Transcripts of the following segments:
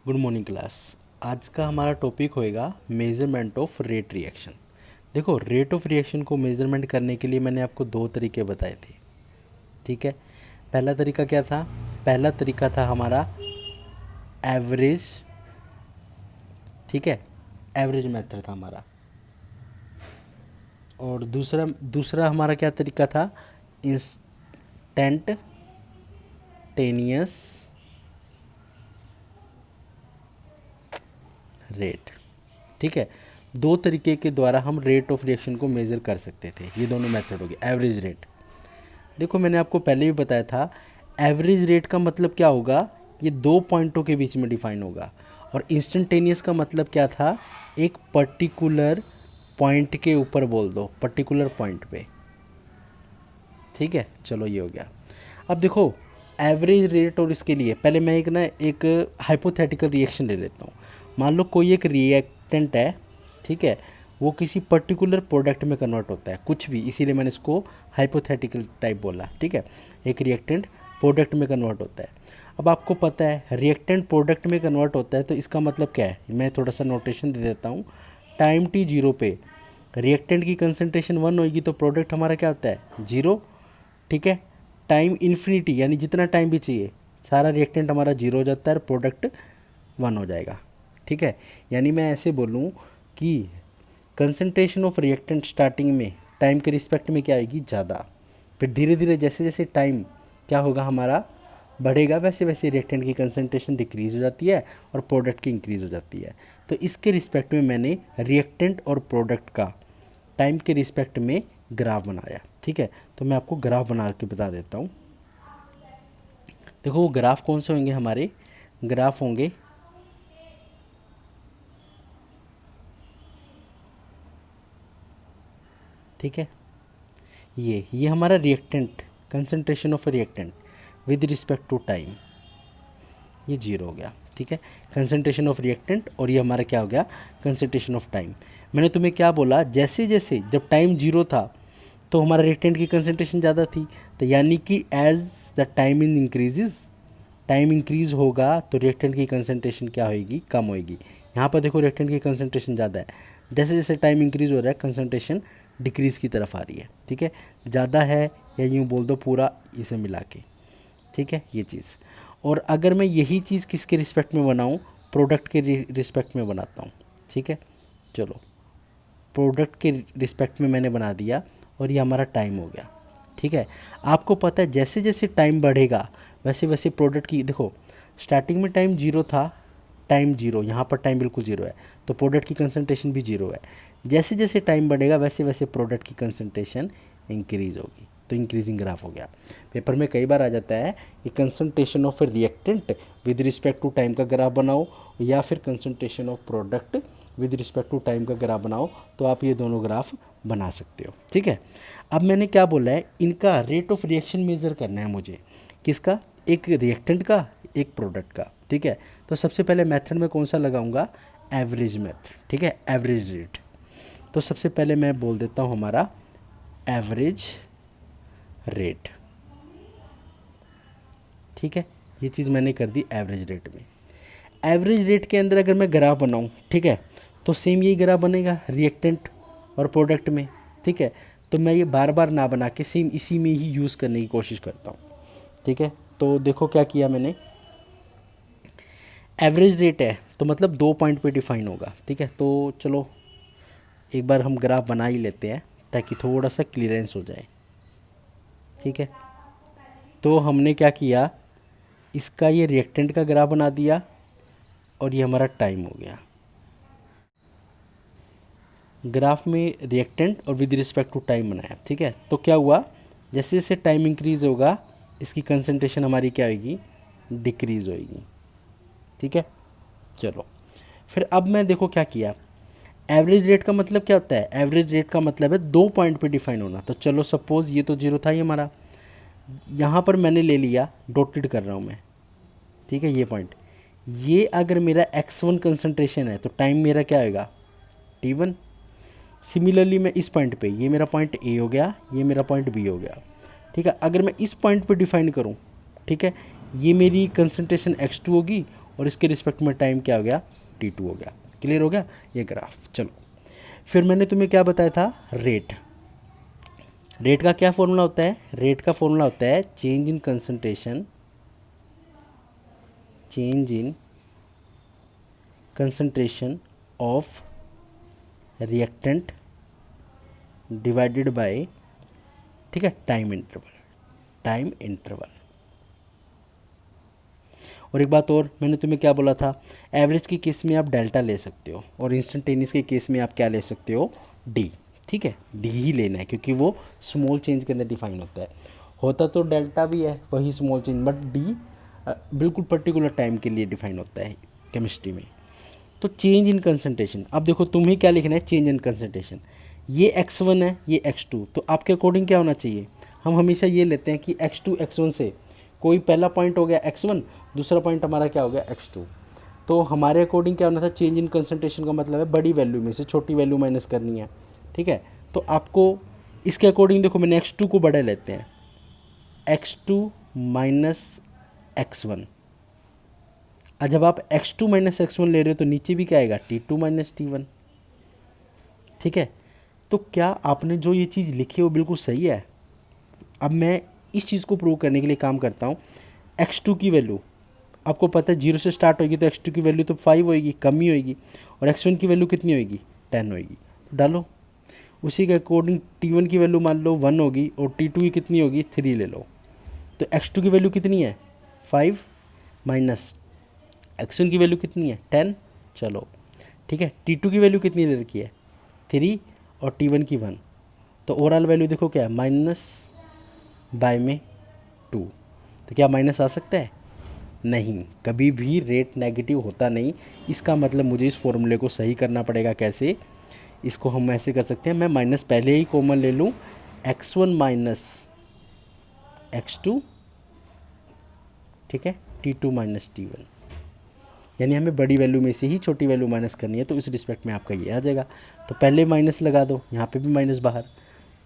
Good morning class. आज का हमारा टॉपिक होएगा मेजरमेंट ऑफ रेट रिएक्शन। देखो, रेट ऑफ रिएक्शन को मेजरमेंट करने के लिए मैंने आपको दो तरीके बताए थे। ठीक है, पहला तरीका क्या था? पहला तरीका था हमारा एवरेज। ठीक है, एवरेज मेथड था हमारा। और दूसरा दूसरा हमारा क्या तरीका था? Instantaneous rate. ठीक है, दो तरीके के द्वारा हम रेट ऑफ रिएक्शन को मेज़र कर सकते थे। ये दोनों मेथड हो गए। एवरेज रेट, देखो मैंने आपको पहले भी बताया था, एवरेज रेट का मतलब क्या होगा? ये दो पॉइंटों के बीच में डिफाइन होगा। और इंस्टेंटेनियस का मतलब क्या था? एक पर्टिकुलर पॉइंट के ऊपर बोल दो, पर्टिकुलर पॉइंट पे। ठीक है, चलो ये हो गया। अब देखो, एवरेज रेट और इसके लिए पहले मैं एक हाइपोथेटिकल रिएक्शन ले लेता हूँ। मान लो कोई एक रिएक्टेंट है, ठीक है, वो किसी पर्टिकुलर प्रोडक्ट में कन्वर्ट होता है, कुछ भी, इसीलिए मैंने इसको हाइपोथेटिकल टाइप बोला। ठीक है, एक रिएक्टेंट प्रोडक्ट में कन्वर्ट होता है। अब आपको पता है रिएक्टेंट प्रोडक्ट में कन्वर्ट होता है, तो इसका मतलब क्या है? मैं थोड़ा सा नोटेशन दे देता हूँ। टाइम टी जीरो पे रिएक्टेंट की कंसंट्रेशन 1 होगी तो प्रोडक्ट हमारा क्या होता है? 0। ठीक है, टाइम इन्फिनिटी यानी जितना टाइम भी चाहिए, सारा रिएक्टेंट हमारा 0 हो जाता है, प्रोडक्ट 1 हो जाएगा। ठीक है, यानी मैं ऐसे बोलूँ कि कंसंट्रेशन ऑफ रिएक्टेंट स्टार्टिंग में टाइम के रिस्पेक्ट में क्या आएगी? ज़्यादा। फिर धीरे धीरे जैसे जैसे टाइम क्या होगा हमारा बढ़ेगा, वैसे वैसे रिएक्टेंट की कंसंट्रेशन डिक्रीज़ हो जाती है और प्रोडक्ट की इंक्रीज़ हो जाती है। तो इसके रिस्पेक्ट में मैंने रिएक्टेंट और प्रोडक्ट का टाइम के रिस्पेक्ट में ग्राफ बनाया। ठीक है, तो मैं आपको ग्राफ बना के बता देता हूँ। देखो, वो ग्राफ कौन से होंगे? हमारे ग्राफ होंगे ठीक है, ये हमारा reactant, concentration of reactant with respect to time, ये 0 हो गया। ठीक है, कंसंट्रेशन ऑफ रिएक्टेंट, और ये हमारा क्या हो गया? Concentration of time. मैंने तुम्हें क्या बोला? जैसे जैसे जब टाइम 0 था तो हमारा रिएक्टेंट की कंसंट्रेशन ज़्यादा थी, तो यानी कि as the time in increases, time increase होगा तो रिएक्टेंट की कंसंट्रेशन क्या होएगी? कम होएगी। यहाँ पर देखो रिएक्टेंट की कंसंट्रेशन ज़्यादा है, जैसे जैसे टाइम इंक्रीज़ हो रहा है कंसंट्रेशन डिक्रीज़ की तरफ आ रही है। ठीक है, ज़्यादा है, या यूँ बोल दो पूरा इसे मिला के। ठीक है, ये चीज़। और अगर मैं यही चीज़ किसके रिस्पेक्ट में बनाऊँ? प्रोडक्ट के रिस्पेक्ट में बनाता हूँ। ठीक है, चलो, प्रोडक्ट के रिस्पेक्ट में मैंने बना दिया और ये हमारा टाइम हो गया। ठीक है, आपको पता है जैसे जैसे टाइम बढ़ेगा वैसे वैसे प्रोडक्ट की, देखो स्टार्टिंग में टाइम 0 था, टाइम 0, यहाँ पर टाइम बिल्कुल 0 है, तो प्रोडक्ट की कंसंट्रेशन भी 0 है। जैसे जैसे टाइम बढ़ेगा वैसे वैसे प्रोडक्ट की कंसंट्रेशन इंक्रीज़ होगी, तो इंक्रीजिंग ग्राफ हो गया। पेपर में कई बार आ जाता है कि concentration of reactant with respect to time का ग्राफ बनाओ, या फिर concentration of product with respect to time का ग्राफ बनाओ, तो आप ये दोनों ग्राफ बना सकते हो। ठीक है, अब मैंने क्या बोला है? इनका रेट ऑफ रिएक्शन मेज़र करना है मुझे। किसका? एक रिएक्टेंट का, एक प्रोडक्ट का। ठीक है, तो सबसे पहले मेथड में कौन सा लगाऊंगा? Average method. ठीक है, एवरेज रेट। तो सबसे पहले मैं बोल देता हूँ हमारा एवरेज रेट। ठीक है, ये चीज़ मैंने कर दी एवरेज रेट में। एवरेज रेट के अंदर अगर मैं ग्राफ बनाऊँ, ठीक है, तो सेम यही ग्राफ बनेगा रिएक्टेंट और प्रोडक्ट में। ठीक है, तो मैं ये बार बार ना बना के सेम इसी में ही यूज़ करने की कोशिश करता हूँ। ठीक है, तो देखो क्या किया मैंने, एवरेज रेट है तो मतलब 2 पॉइंट पे डिफाइन होगा। ठीक है, तो चलो एक बार हम ग्राफ बना ही लेते हैं ताकि थोड़ा सा क्लियरेंस हो जाए। ठीक है, तो हमने क्या किया, इसका ये रिएक्टेंट का ग्राफ बना दिया और ये हमारा टाइम हो गया। ग्राफ में रिएक्टेंट और विद रिस्पेक्ट टू टाइम बनाया। ठीक है, तो क्या हुआ, जैसे जैसे टाइम इंक्रीज़ होगा इसकी कंसंट्रेशन हमारी क्या होगी? डिक्रीज़ होगी। ठीक है, चलो फिर अब मैं देखो क्या किया, एवरेज रेट का मतलब क्या होता है? एवरेज रेट का मतलब है 2 पॉइंट पे डिफाइन होना। तो चलो सपोज़ ये तो 0 था ही हमारा, यहाँ पर मैंने ले लिया, डॉटेड कर रहा हूँ मैं। ठीक है, ये पॉइंट, ये अगर मेरा x1 कंसंट्रेशन है तो टाइम मेरा क्या होगा? t1। सिमिलरली मैं इस पॉइंट पे, ये मेरा पॉइंट A हो गया, ये मेरा पॉइंट B हो गया। ठीक है, अगर मैं इस पॉइंट पे डिफाइन करूँ, ठीक है, ये मेरी कंसंट्रेशन x2 होगी और इसके रिस्पेक्ट में टाइम क्या हो गया, T2 हो गया। क्लियर हो गया ये ग्राफ। चलो फिर मैंने तुम्हें क्या बताया था, रेट। रेट का क्या फॉर्मूला होता है, रेट का फॉर्मूला होता है change in concentration, change in concentration of reactant divided by, ठीक है, टाइम इंटरवल, टाइम इंटरवल। और एक बात और, मैंने तुम्हें क्या बोला था, एवरेज के केस में आप डेल्टा ले सकते हो और इंस्टेंटेनियस के केस में आप क्या ले सकते हो, डी। ठीक है, डी ही लेना है क्योंकि वो स्मॉल चेंज के अंदर डिफाइन होता है। होता तो डेल्टा भी है वही स्मॉल चेंज, बट डी बिल्कुल पर्टिकुलर टाइम के लिए डिफाइन होता है केमिस्ट्री में। तो चेंज इन कंसंट्रेशन, अब देखो तुम्हें क्या लिखना है, चेंज इन कंसंट्रेशन। ये x1 है, ये x2, तो आपके अकॉर्डिंग क्या होना चाहिए, हम हमेशा ये लेते हैं कि x2 x1 से कोई पहला पॉइंट हो गया x1, दूसरा पॉइंट हमारा क्या हो गया x2। तो हमारे अकॉर्डिंग क्या होना था, चेंज इन कंसंट्रेशन का मतलब है बड़ी वैल्यू में से छोटी वैल्यू माइनस करनी है। ठीक है, तो आपको इसके अकॉर्डिंग देखो, मैंने x2 को बड़ा लेते हैं, x2 माइनस x1। और जब आप x2 माइनस x1 ले रहे हो तो नीचे भी क्या आएगा, T2 माइनस T1। ठीक है, तो क्या आपने जो ये चीज़ लिखी है वो बिल्कुल सही है। अब मैं इस चीज़ को प्रूव करने के लिए काम करता हूँ। x2 की वैल्यू आपको पता है 0 से स्टार्ट होगी, तो x2 की वैल्यू तो 5 होएगी, कम ही होएगी, और x1 की वैल्यू कितनी होएगी, 10 होएगी। तो डालो उसी के अकॉर्डिंग, T1 की वैल्यू मान लो 1 होगी और T2 की कितनी होगी, 3 ले लो। तो x2 की वैल्यू कितनी है, 5, माइनस x1 की वैल्यू कितनी है, 10। चलो ठीक है, T2 की वैल्यू कितनी ले रखी है, 3, और T1 की 1। तो ओवरऑल वैल्यू देखो क्या है, माइनस बाय में 2। तो क्या माइनस आ सकता है, नहीं, कभी भी रेट नेगेटिव होता नहीं। इसका मतलब मुझे इस फॉर्मूले को सही करना पड़ेगा। कैसे, इसको हम ऐसे कर सकते हैं, मैं माइनस पहले ही कॉमन ले लूँ, x1 माइनस x2, ठीक है, T2 माइनस T1। यानी हमें बड़ी वैल्यू में से ही छोटी वैल्यू माइनस करनी है, तो इस रिस्पेक्ट में आपका ये आ जाएगा। तो पहले माइनस लगा दो, यहाँ पे भी माइनस बाहर,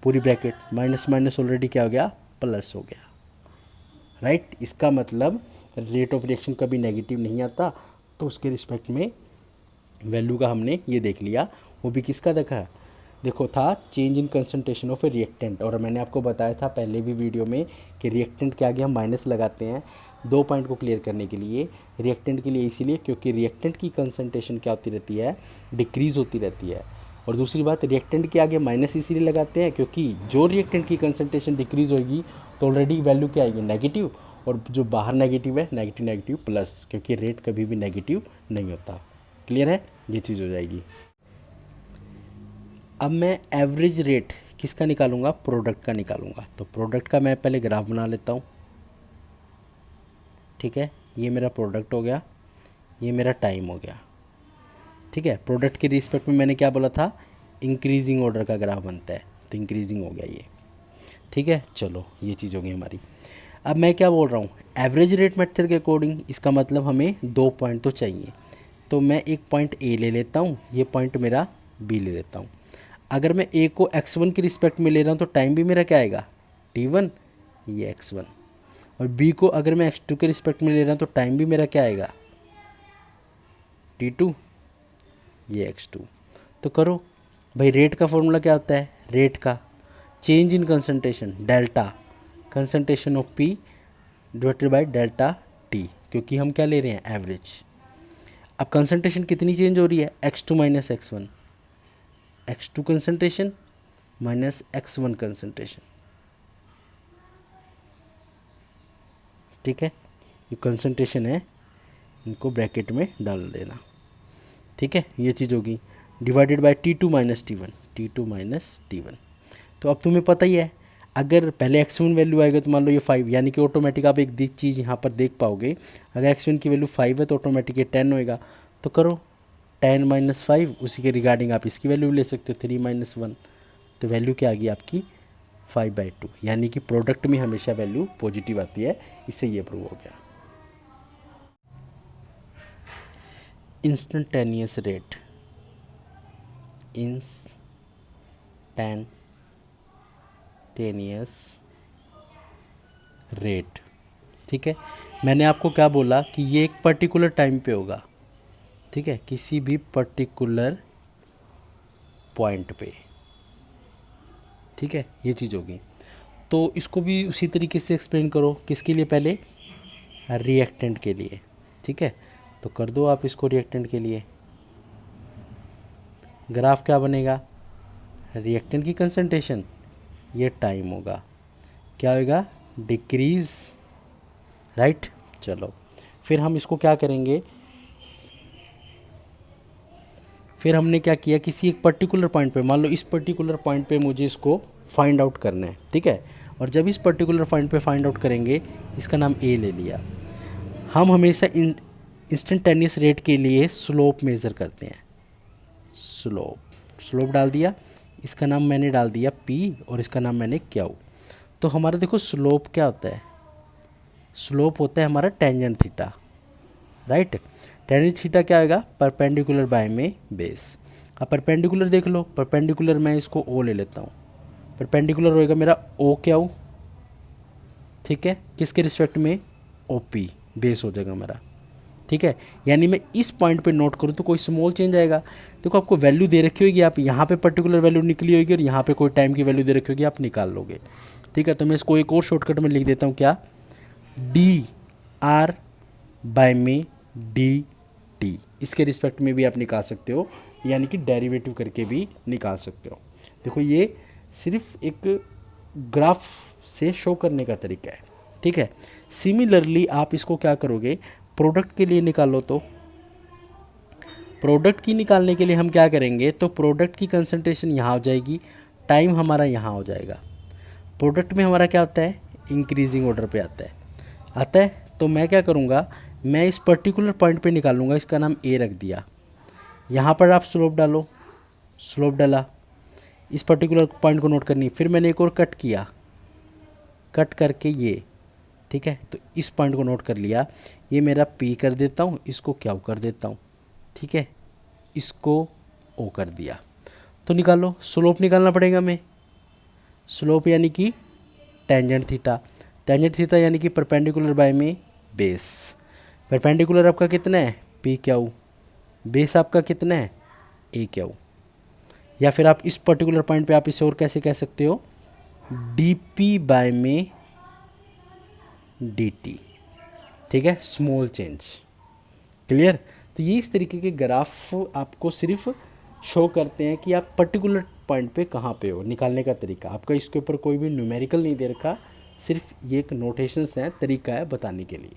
पूरी ब्रैकेट, माइनस माइनस ऑलरेडी क्या हो गया, प्लस हो गया। राइट, इसका मतलब रेट ऑफ रिएक्शन कभी नेगेटिव नहीं आता। तो उसके रिस्पेक्ट में वैल्यू का हमने ये देख लिया। वो भी किसका देखा, देखो था change in concentration of A reactant. और मैंने आपको बताया था पहले भी वीडियो में कि रिएक्टेंट के आगे हम माइनस लगाते हैं 2 पॉइंट को क्लियर करने के लिए, रिएक्टेंट के लिए, इसीलिए क्योंकि रिएक्टेंट की कंसंट्रेशन क्या होती रहती है, डिक्रीज़ होती रहती है। और दूसरी बात, रिएक्टेंट के आगे माइनस इसीलिए लगाते हैं क्योंकि जो रिएक्टेंट की कंसंट्रेशन डिक्रीज़ होगी तो ऑलरेडी वैल्यू क्या आएगी, नेगेटिव, और जो बाहर नेगेटिव है, नेगेटिव नेगेटिव प्लस, क्योंकि रेट कभी भी नेगेटिव नहीं होता। क्लियर है, ये चीज़ हो जाएगी। अब मैं एवरेज रेट किसका निकालूंगा, प्रोडक्ट का निकालूंगा। तो प्रोडक्ट का मैं पहले ग्राफ बना लेता हूँ। ठीक है, ये मेरा प्रोडक्ट हो गया, ये मेरा टाइम हो गया। ठीक है, प्रोडक्ट के रिस्पेक्ट में मैंने क्या बोला था, इंक्रीजिंग ऑर्डर का ग्राफ बनता है, तो इंक्रीजिंग हो गया ये। ठीक है, चलो ये चीज़ हो गई हमारी। अब मैं क्या बोल रहा हूँ, एवरेज रेट मेथड के अकॉर्डिंग, इसका मतलब हमें 2 पॉइंट तो चाहिए। तो मैं एक पॉइंट ए ले लेता हूँ, ये पॉइंट मेरा बी ले लेता हूँ। अगर मैं ए को x1 के रिस्पेक्ट में ले रहा हूँ तो टाइम भी मेरा क्या आएगा, T1, ये x1। और बी को अगर मैं x2 के रिस्पेक्ट में ले रहा हूँ तो टाइम भी मेरा क्या आएगा, T2, ये x2। तो करो भाई, रेट का फॉर्मूला क्या होता है, रेट का change in concentration, delta concentration of P divided by delta T, क्योंकि हम क्या ले रहे हैं, एवरेज। अब कंसंट्रेशन कितनी चेंज हो रही है, x2 minus x1, x2 concentration minus x1 concentration. ठीक है, ये कंसंट्रेशन है, इनको ब्रैकेट में डाल देना। ठीक है, ये चीज़ होगी, divided by T2 minus T1, T2 minus T1। तो अब तुम्हें पता ही है, अगर पहले x1 वैल्यू आएगा तो मान लो ये 5, यानी कि ऑटोमेटिक आप एक चीज़ यहाँ पर देख पाओगे, अगर x1 की वैल्यू 5 है तो ऑटोमेटिक ये 10 होएगा। तो करो 10 माइनस 5, उसी के रिगार्डिंग आप इसकी वैल्यू ले सकते हो, 3 माइनस 1। तो वैल्यू क्या आ गई आपकी, 5/2, यानी कि प्रोडक्ट में हमेशा वैल्यू पॉजिटिव आती है। इससे ये प्रूव हो गया। इंस्टेंटेनियस रेट, इंस्टेंटेनियस रेट ठीक है, मैंने आपको क्या बोला कि ये एक पर्टिकुलर टाइम पे होगा, ठीक है, किसी भी पर्टिकुलर पॉइंट पे, ठीक है, ये चीज़ होगी। तो इसको भी उसी तरीके से एक्सप्लेन करो, किसके लिए, पहले रिएक्टेंट के लिए, ठीक है। तो कर दो आप इसको रिएक्टेंट के लिए। ग्राफ क्या बनेगा, रिएक्टेंट की कंसंट्रेशन, ये टाइम होगा, क्या होगा, डिक्रीज, राइट। चलो फिर हम इसको क्या करेंगे, फिर हमने क्या किया, किसी एक पर्टिकुलर पॉइंट पे, मान लो इस पर्टिकुलर पॉइंट पे मुझे इसको फाइंड आउट करना है, ठीक है। और जब इस पर्टिकुलर पॉइंट पे फाइंड आउट करेंगे, इसका नाम ए ले लिया। हम हमेशा इंस्टेंटेनियस रेट के लिए स्लोप मेज़र करते हैं, स्लोप डाल दिया, इसका नाम मैंने डाल दिया पी और इसका नाम मैंने क्यू। तो हमारा देखो स्लोप क्या होता है, स्लोप होता है हमारा tangent theta, right. Tangent theta क्या आएगा, परपेंडिकुलर बाय में बेस। अब परपेंडिकुलर देख लो, परपेंडिकुलर मैं इसको ओ ले लेता हूँ, परपेंडिकुलर होएगा मेरा ओ क्यू, ठीक है, किसके रिस्पेक्ट में, ओ पी, बेस हो जाएगा मेरा, ठीक है। यानी मैं इस पॉइंट पे नोट करूँ तो कोई स्मॉल चेंज आएगा। देखो आपको वैल्यू दे रखी होगी, आप यहाँ पे पर्टिकुलर वैल्यू निकली होगी और यहाँ पे कोई टाइम की वैल्यू दे रखी होगी, आप निकाल लोगे, ठीक है। तो मैं इसको एक और शॉर्टकट में लिख देता हूँ, क्या, डी आर बाय में डी टी, इसके रिस्पेक्ट में भी आप निकाल सकते हो, यानी कि डेरिवेटिव करके भी निकाल सकते हो। देखो ये सिर्फ एक ग्राफ से शो करने का तरीका है, ठीक है। सिमिलरली आप इसको क्या करोगे, प्रोडक्ट के लिए निकालो। तो प्रोडक्ट की निकालने के लिए हम क्या करेंगे, तो प्रोडक्ट की कंसंट्रेशन यहाँ हो जाएगी, टाइम हमारा यहाँ हो जाएगा। प्रोडक्ट में हमारा क्या होता है, इंक्रीजिंग ऑर्डर पे आता है। तो मैं क्या करूँगा, मैं इस पर्टिकुलर पॉइंट पे निकालूंगा, इसका नाम ए रख दिया। यहाँ पर आप स्लोप डालो, स्लोप डाला, इस पर्टिकुलर पॉइंट को नोट करनी। फिर मैंने एक और कट किया, कट करके ये, ठीक है, तो इस पॉइंट को नोट कर लिया, ये मेरा पी कर देता हूँ, इसको क्यू कर देता हूँ, ठीक है, इसको ओ कर दिया। तो निकालो, स्लोप निकालना पड़ेगा हमें, स्लोप यानी कि टेंजेंट थीटा, टेंजेंट थीटा यानी कि परपेंडिकुलर बाय में बेस। परपेंडिकुलर आपका कितना है, पी क्यू, बेस आपका कितना है, ए क्यू। या फिर आप इस पर्टिकुलर पॉइंट पे आप इसे और कैसे कह सकते हो, डी पी बाय में डी टी, ठीक है, स्मॉल चेंज, क्लियर। तो ये इस तरीके के ग्राफ आपको सिर्फ शो करते हैं कि आप पर्टिकुलर पॉइंट पे कहाँ पे हो, निकालने का तरीका आपका, इसके ऊपर कोई भी न्यूमेरिकल नहीं दे रखा, सिर्फ ये एक नोटेशंस है, तरीका है बताने के लिए।